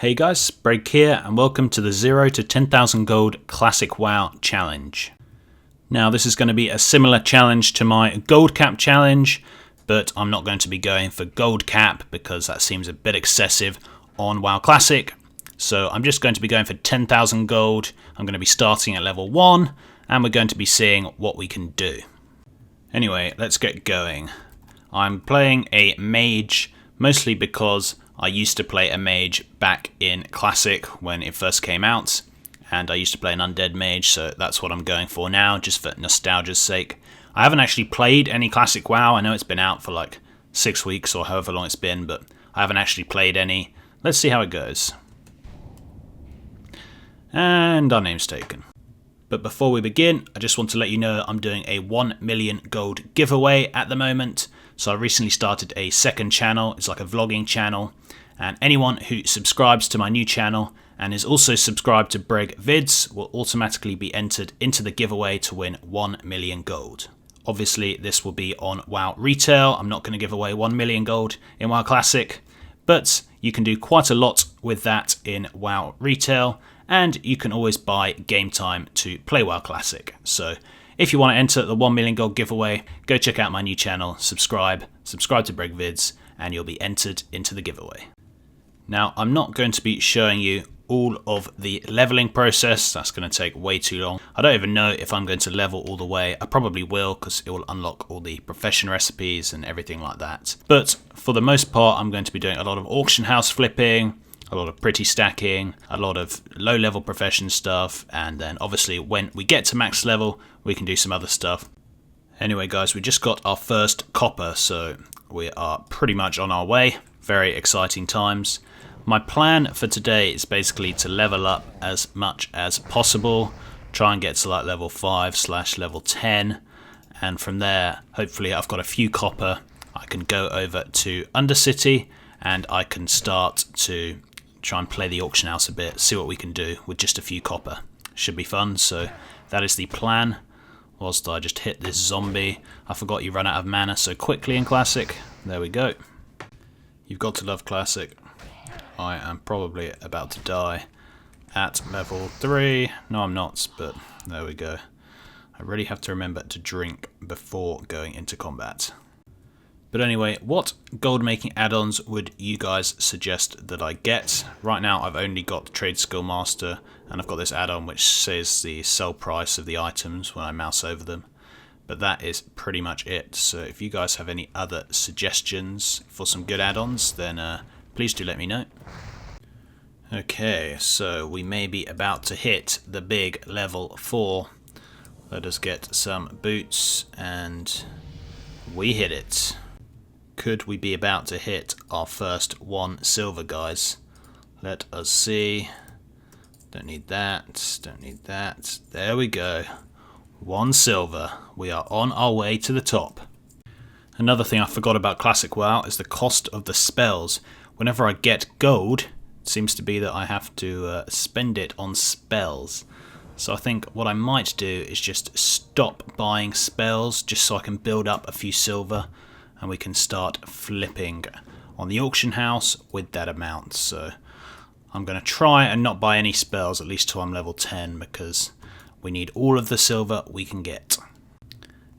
Hey guys, Break here and welcome to the 0 to 10,000 Gold Classic WoW Challenge. Now this is going to be a similar challenge to my Gold Cap Challenge, but I'm not going to be going for Gold Cap because that seems a bit excessive on WoW Classic. So I'm just going to be going for 10,000 Gold. I'm going to be starting at level 1 and we're going to be seeing what we can do. Anyway, let's get going. I'm playing a mage mostly because I used to play a mage back in Classic when it first came out, and I used to play an undead mage, so that's what I'm going for now, just for nostalgia's sake. I haven't actually played any Classic WoW. I know it's been out for like 6 weeks or however long it's been, but I haven't actually played any. Let's see how it goes. And our name's taken. But before we begin, I just want to let you know I'm doing a 1 million gold giveaway at the moment. So I recently started a second channel. It's like a vlogging channel. And anyone who subscribes to my new channel and is also subscribed to Breg Vids will automatically be entered into the giveaway to win 1 million gold. Obviously, this will be on WoW Retail. I'm not going to give away 1 million gold in WoW Classic, but you can do quite a lot with that in WoW Retail, and you can always buy game time to play WoW Classic. So if you want to enter the 1 million gold giveaway, go check out my new channel, subscribe to Breg Vids, and you'll be entered into the giveaway. Now, I'm not going to be showing you all of the leveling process. That's going to take way too long. I don't even know if I'm going to level all the way. I probably will because it will unlock all the profession recipes and everything like that. But for the most part, I'm going to be doing a lot of auction house flipping, a lot of pretty stacking, a lot of low level profession stuff, and then obviously when we get to max level, we can do some other stuff. Anyway guys, we just got our first copper, so we are pretty much on our way. Very exciting times. My plan for today is basically to level up as much as possible, try and get to like level 5/level 10, and from there, hopefully I've got a few copper. I can go over to Undercity and I can start to try and play the auction house a bit, see what we can do with just a few copper. Should be fun, so that is the plan. Whilst I just hit this zombie. I forgot you run out of mana so quickly in Classic. There we go. You've got to love Classic. I am probably about to die at level 3. No, I'm not, but there we go. I really have to remember to drink before going into combat. But anyway, what gold making add-ons would you guys suggest that I get? Right now I've only got the Trade Skill Master, and I've got this add-on which says the sell price of the items when I mouse over them. But that is pretty much it. So if you guys have any other suggestions for some good add-ons, then please do let me know. Okay, so we may be about to hit the big level 4. Let us get some boots, and we hit it. Could we be about to hit our first 1 silver, guys? Let us see. Don't need that, don't need that. There we go. 1 silver. We are on our way to the top. Another thing I forgot about Classic WoW is the cost of the spells. Whenever I get gold, it seems to be that I have to spend it on spells. So I think what I might do is just stop buying spells just so I can build up a few silver and we can start flipping on the auction house with that amount. So I'm going to try and not buy any spells, at least till I'm level 10, because we need all of the silver we can get.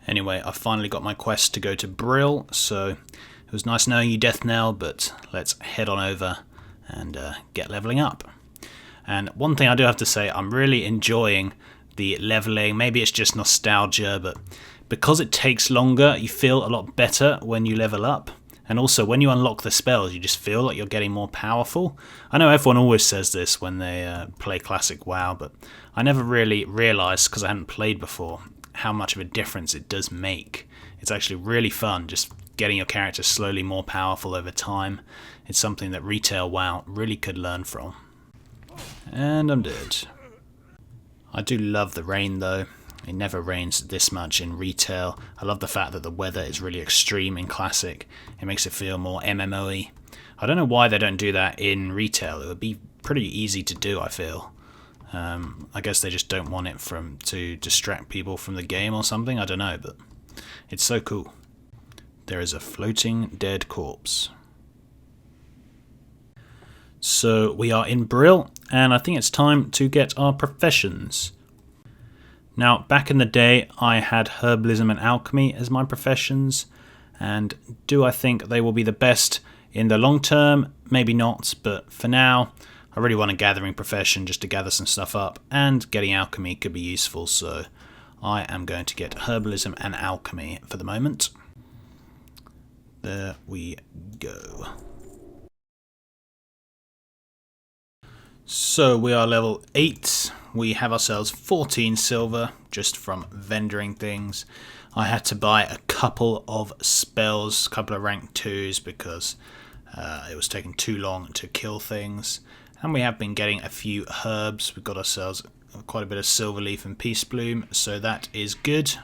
Anyway, I finally got my quest to go to Brill, so it was nice knowing you, Death Knell, but let's head on over and get leveling up. And one thing I do have to say, I'm really enjoying the leveling. Maybe it's just nostalgia, but because it takes longer, you feel a lot better when you level up. And also, when you unlock the spells, you just feel like you're getting more powerful. I know everyone always says this when they play Classic WoW, but I never really realised, because I hadn't played before, how much of a difference it does make. It's actually really fun, just getting your character slowly more powerful over time. It's something that Retail WoW really could learn from. And I'm dead. I do love the rain though. It never rains this much in Retail. I love the fact that the weather is really extreme in Classic. It makes it feel more MMO-y. I don't know why they don't do that in Retail. It would be pretty easy to do, I feel. I guess they just don't want it to distract people from the game or something. I don't know, but it's so cool. There is a floating dead corpse. So we are in Brill, and I think it's time to get our professions. Now, back in the day, I had herbalism and alchemy as my professions, and do I think they will be the best in the long term? Maybe not, but for now, I really want a gathering profession just to gather some stuff up, and getting alchemy could be useful, so I am going to get herbalism and alchemy for the moment. There we go. So we are level 8. We have ourselves 14 silver just from vendoring things. I had to buy a couple of spells, a couple of rank 2s because it was taking too long to kill things. And we have been getting a few herbs. We've got ourselves quite a bit of silver leaf and peace bloom, so that is good.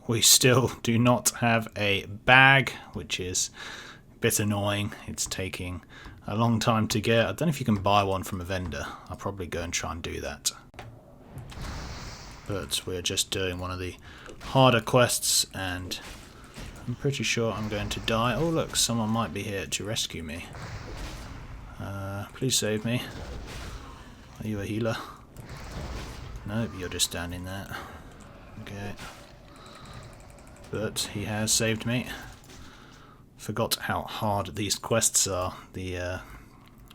We still do not have a bag, which is a bit annoying. It's taking a long time to get. I don't know if you can buy one from a vendor. I'll probably go and try and do that. But we're just doing one of the harder quests, and I'm pretty sure I'm going to die. Oh look, someone might be here to rescue me. Please save me. Are you a healer? Nope, you're just standing there. Okay. But he has saved me. Forgot how hard these quests are, the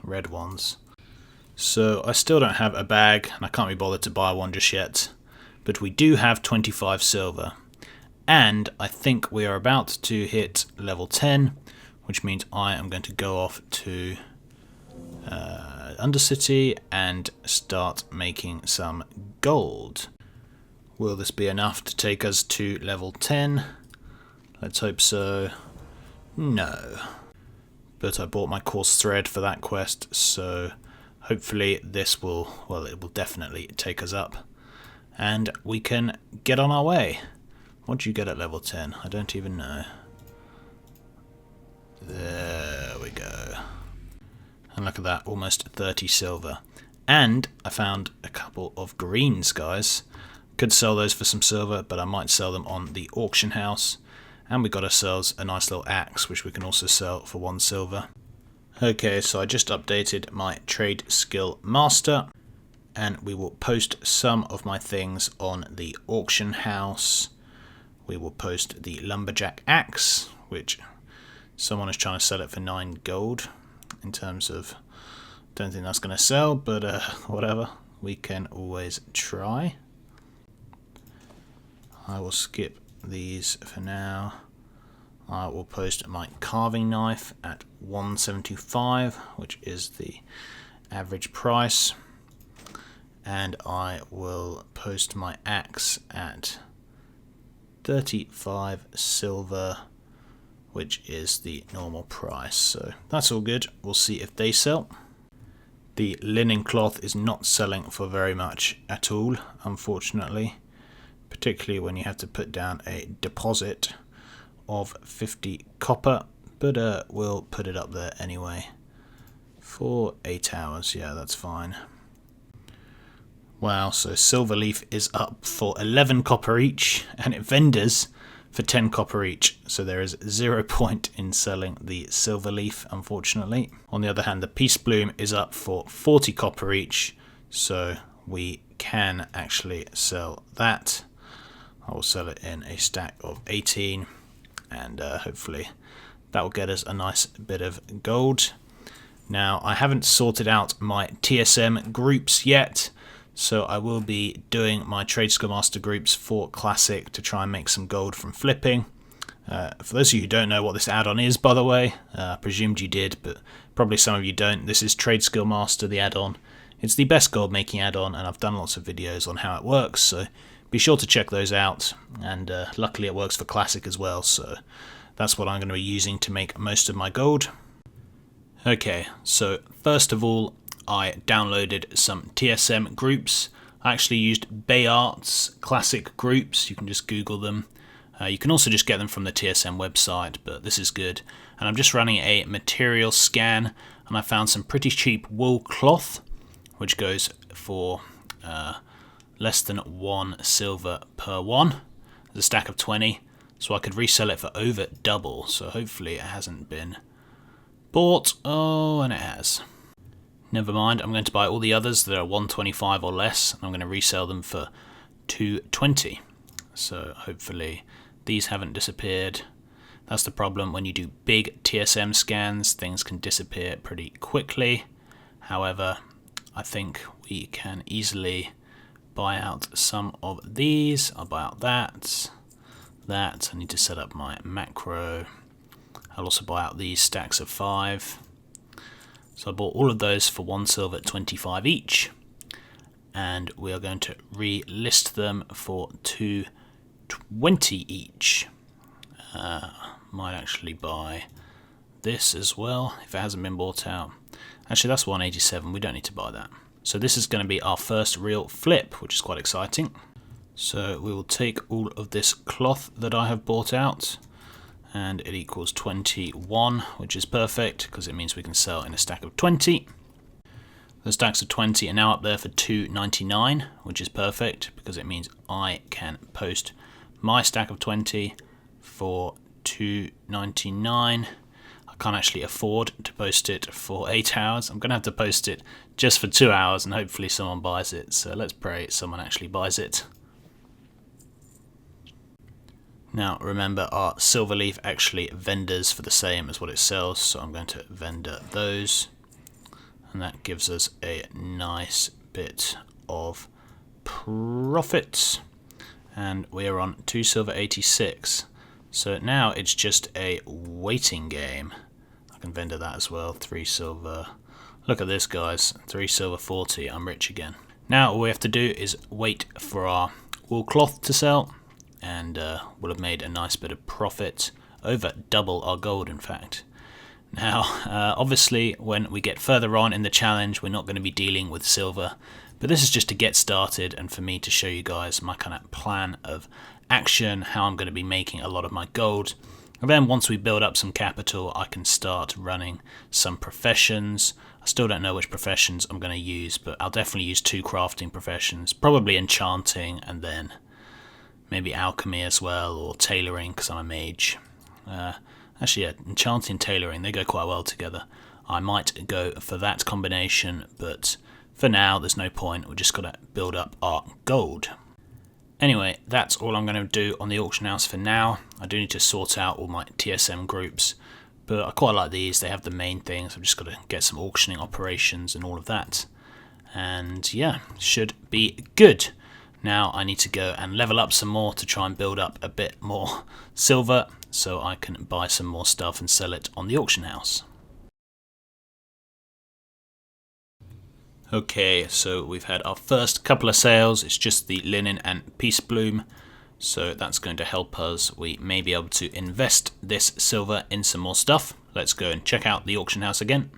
red ones. So I still don't have a bag, and I can't be bothered to buy one just yet. But we do have 25 silver. And I think we are about to hit level 10, which means I am going to go off to Undercity and start making some gold. Will this be enough to take us to level 10? Let's hope so. No. But I bought my coarse thread for that quest, so hopefully this will, well, it will definitely take us up. And we can get on our way. What do you get at level 10? I don't even know. There we go. And look at that, almost 30 silver. And I found a couple of greens, guys. Could sell those for some silver, but I might sell them on the auction house. And we got ourselves a nice little axe, which we can also sell for 1 silver. Okay, so I just updated my trade skill master, and we will post some of my things on the auction house. We will post the lumberjack axe, which someone is trying to sell it for 9 gold. In terms of, don't think that's going to sell, but whatever, we can always try. I will skip these for now. I will post my carving knife at 175, which is the average price, and I will post my axe at 35 silver, which is the normal price. So that's all good. We'll see if they sell. The linen cloth is not selling for very much at all, unfortunately, particularly when you have to put down a deposit of 50 copper, but we'll put it up there anyway for 8 hours. Yeah, that's fine. Wow, so silver leaf is up for 11 copper each, and it vendors for 10 copper each, so there is 0 point in selling the silver leaf, unfortunately. On the other hand, the peace bloom is up for 40 copper each, so we can actually sell that. I will sell it in a stack of 18, and hopefully that will get us a nice bit of gold. Now, I haven't sorted out my TSM groups yet, so I will be doing my Trade Skill Master groups for Classic to try and make some gold from flipping. For those of you who don't know what this add-on is, by the way, I presumed you did, but probably some of you don't. This is Trade Skill Master, the add-on. It's the best gold making add-on, and I've done lots of videos on how it works, so be sure to check those out. And luckily it works for Classic as well, so that's what I'm going to be using to make most of my gold. Okay, so first of all, I downloaded some TSM groups. I actually used Bayart's classic groups. You can just Google them. You can also just get them from the TSM website, but this is good. And I'm just running a material scan, and I found some pretty cheap wool cloth, which goes for less than 1 silver per one. There's a stack of 20, so I could resell it for over double. So hopefully it hasn't been bought. Oh, and it has. Never mind, I'm going to buy all the others that are 125 or less, and I'm going to resell them for 220. So hopefully these haven't disappeared. That's the problem when you do big TSM scans, things can disappear pretty quickly. However, I think we can easily buy out some of these. I'll buy out that. I need to set up my macro. I'll also buy out these stacks of 5. So I bought all of those for 1 silver at 25 each, and we are going to relist them for 220 each. Might actually buy this as well if it hasn't been bought out. Actually, that's 187. We don't need to buy that. So this is going to be our first real flip, which is quite exciting. So we will take all of this cloth that I have bought out, and it equals 21, which is perfect because it means we can sell in a stack of 20. The stacks of 20 are now up there for 299, which is perfect because it means I can post my stack of 20 for 299. I can't actually afford to post it for 8 hours. I'm going to have to post it just for 2 hours and hopefully someone buys it. So let's pray someone actually buys it. Now remember, our silver leaf actually vendors for the same as what it sells, so I'm going to vendor those, and that gives us a nice bit of profit. And we are on 2 silver 86, so now it's just a waiting game. I can vendor that as well. 3 silver. Look at this, guys, 3 silver 40. I'm rich again. Now all we have to do is wait for our wool cloth to sell, and we'll have made a nice bit of profit, over double our gold in fact. Now obviously when we get further on in the challenge we're not going to be dealing with silver, but this is just to get started and for me to show you guys my kind of plan of action, how I'm going to be making a lot of my gold. And then once we build up some capital I can start running some professions. I still don't know which professions I'm going to use, but I'll definitely use 2 crafting professions, probably enchanting and then maybe alchemy as well, or tailoring because I'm a mage. Actually, yeah, enchanting and tailoring, they go quite well together. I might go for that combination, but for now there's no point. We're just got to build up our gold. Anyway, that's all I'm going to do on the auction house for now. I do need to sort out all my TSM groups, but I quite like these. They have the main things. I've just got to get some auctioning operations and all of that. And yeah, should be good. Now I need to go and level up some more to try and build up a bit more silver so I can buy some more stuff and sell it on the auction house. Okay, so we've had our first couple of sales. It's just the linen and peace bloom, so that's going to help us. We may be able to invest this silver in some more stuff. Let's go and check out the auction house again.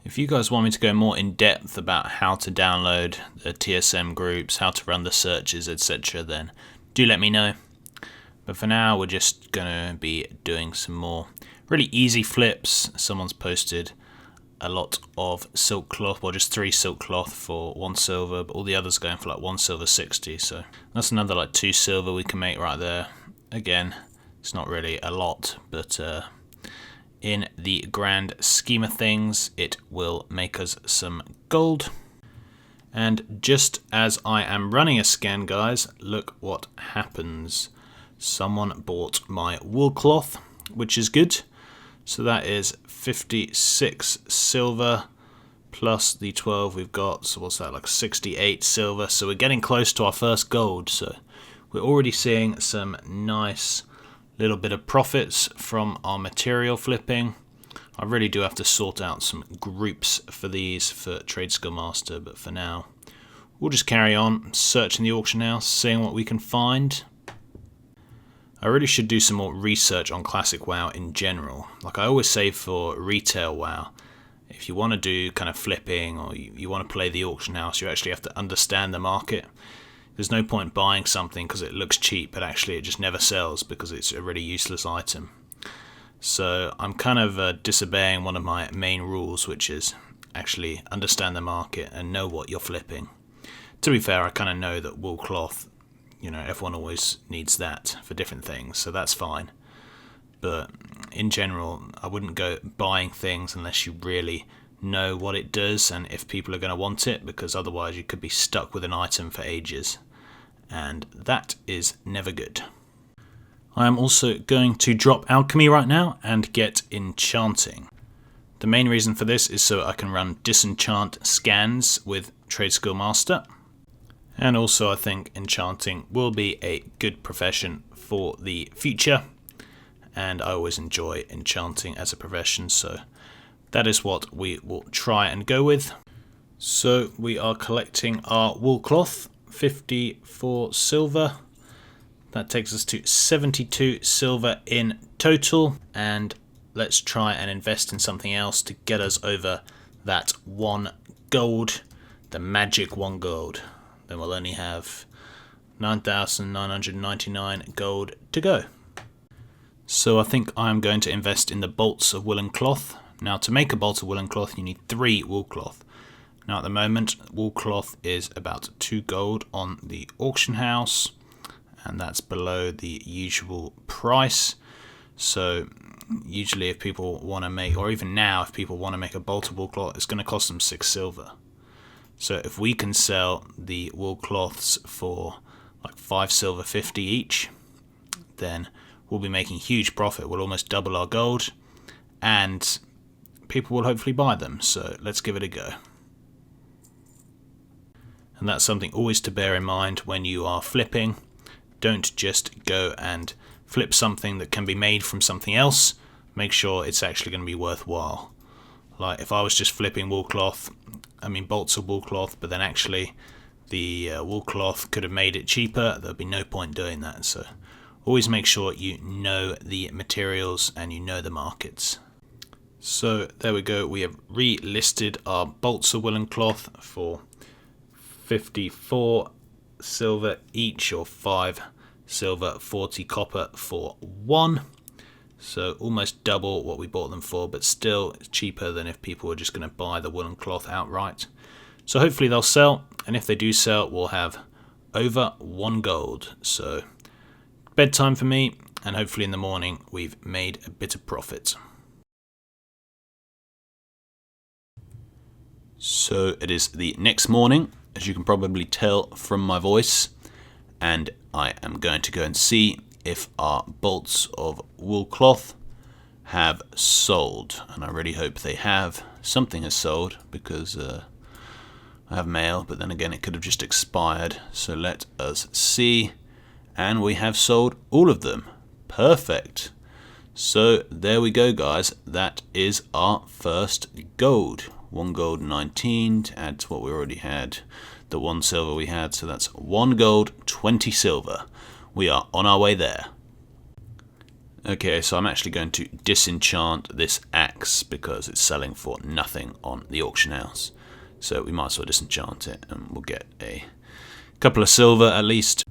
If you guys want me to go more in depth about how to download the TSM groups, how to run the searches, etc., then do let me know. But for now, we're just going to be doing some more really easy flips. Someone's posted a lot of silk cloth, well, just 3 silk cloth for 1 silver, but all the others going for like 1 silver 60. So that's another like 2 silver we can make right there. Again, it's not really a lot, but in the grand scheme of things, it will make us some gold. And just as I am running a scan, guys, look what happens. Someone bought my wool cloth, which is good. So that is 56 silver plus the 12 we've got. So what's that, like 68 silver. So we're getting close to our first gold. So we're already seeing some nice little bit of profits from our material flipping. I really do have to sort out some groups for these for Trade Skill Master, but for now we'll just carry on searching the auction house, seeing what we can find. I really should do some more research on Classic WoW in general. Like I always say for retail WoW, if you want to do kind of flipping or you want to play the auction house, you actually have to understand the market. There's no point buying something because it looks cheap, but actually it just never sells because it's a really useless item. So I'm kind of disobeying one of my main rules, which is actually understand the market and know what you're flipping. To be fair, I kind of know that wool cloth, you know, everyone always needs that for different things, so that's fine. But in general, I wouldn't go buying things unless you really know what it does and if people are going to want it, because otherwise you could be stuck with an item for ages, and that is never good. I am also going to drop alchemy right now and get enchanting. The main reason for this is so I can run disenchant scans with Trade Skill Master, and also I think enchanting will be a good profession for the future, and I always enjoy enchanting as a profession, so that is what we will try and go with. So we are collecting our wool cloth, 54 silver. That takes us to 72 silver in total, and let's try and invest in something else to get us over that 1 gold, the magic 1 gold. Then we'll only have 9,999 gold to go. So I think I'm going to invest in the bolts of woolen cloth. Now, to make a bolt of woolen cloth you need 3 wool cloth. Now at the moment wool cloth is about 2 gold on the auction house, and that's below the usual price. So usually if people want to make, or even now if people want to make a bolt of wool cloth, it's going to cost them 6 silver. So if we can sell the wool cloths for like 5 silver 50 each, then we'll be making huge profit. We'll almost double our gold, and people will hopefully buy them. So let's give it a go. And that's something always to bear in mind when you are flipping. Don't just go and flip something that can be made from something else. Make sure it's actually going to be worthwhile. Like if I was just flipping wool cloth, bolts of wool cloth, but then actually the wool cloth could have made it cheaper, there'd be no point doing that. So always make sure you know the materials and you know the markets. So there we go, we have relisted our bolts of woolen cloth for 54 silver each, or 5 silver 40 copper for 1. So almost double what we bought them for, but still cheaper than if people were just going to buy the woolen cloth outright. So hopefully they'll sell, and if they do sell we'll have over 1 gold. So bedtime for me, and hopefully in the morning we've made a bit of profit. So it is the next morning, as you can probably tell from my voice, and I am going to go and see if our bolts of wool cloth have sold, and I really hope they have. Something has sold, because I have mail, but then again it could have just expired. So let us see, and we have sold all of them. Perfect. So there we go guys, that is our first gold. 1 gold 19 to add to what we already had, the 1 silver we had, so that's 1 gold 20 silver. We are on our way there. Okay, so I'm actually going to disenchant this axe because it's selling for nothing on the auction house. So we might as well disenchant it, and we'll get a couple of silver at least.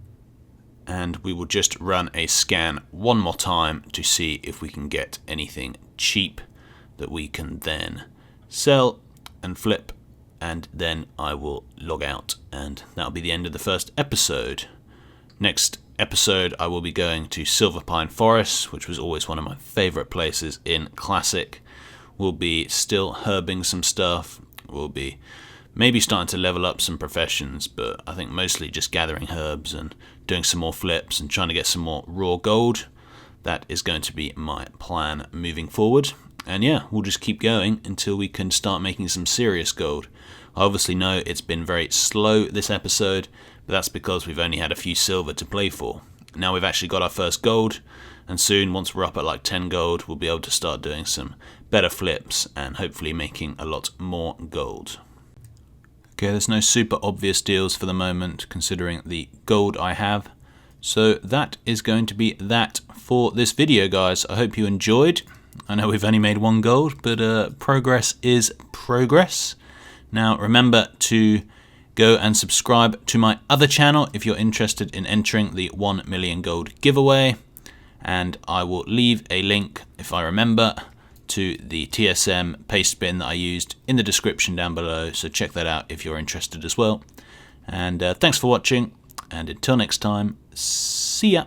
And we will just run a scan one more time to see if we can get anything cheap that we can then sell and flip, and then I will log out, and that'll be the end of the first episode. Next episode I will be going to Silverpine Forest, which was always one of my favourite places in Classic. We'll be still herbing some stuff, we'll be maybe starting to level up some professions, but I think mostly just gathering herbs and doing some more flips and trying to get some more raw gold. That is going to be my plan moving forward. And yeah, we'll just keep going until we can start making some serious gold. I obviously know it's been very slow this episode, but that's because we've only had a few silver to play for. Now we've actually got our first gold, and soon, once we're up at like 10 gold, we'll be able to start doing some better flips and hopefully making a lot more gold. Okay, there's no super obvious deals for the moment considering the gold I have. So that is going to be that for this video, guys. I hope you enjoyed. I know we've only made 1 gold, but progress is progress. Now remember to go and subscribe to my other channel if you're interested in entering the 1 million gold giveaway. And I will leave a link, if I remember, to the TSM paste bin that I used in the description down below. So check that out if you're interested as well. And thanks for watching, and until next time, see ya.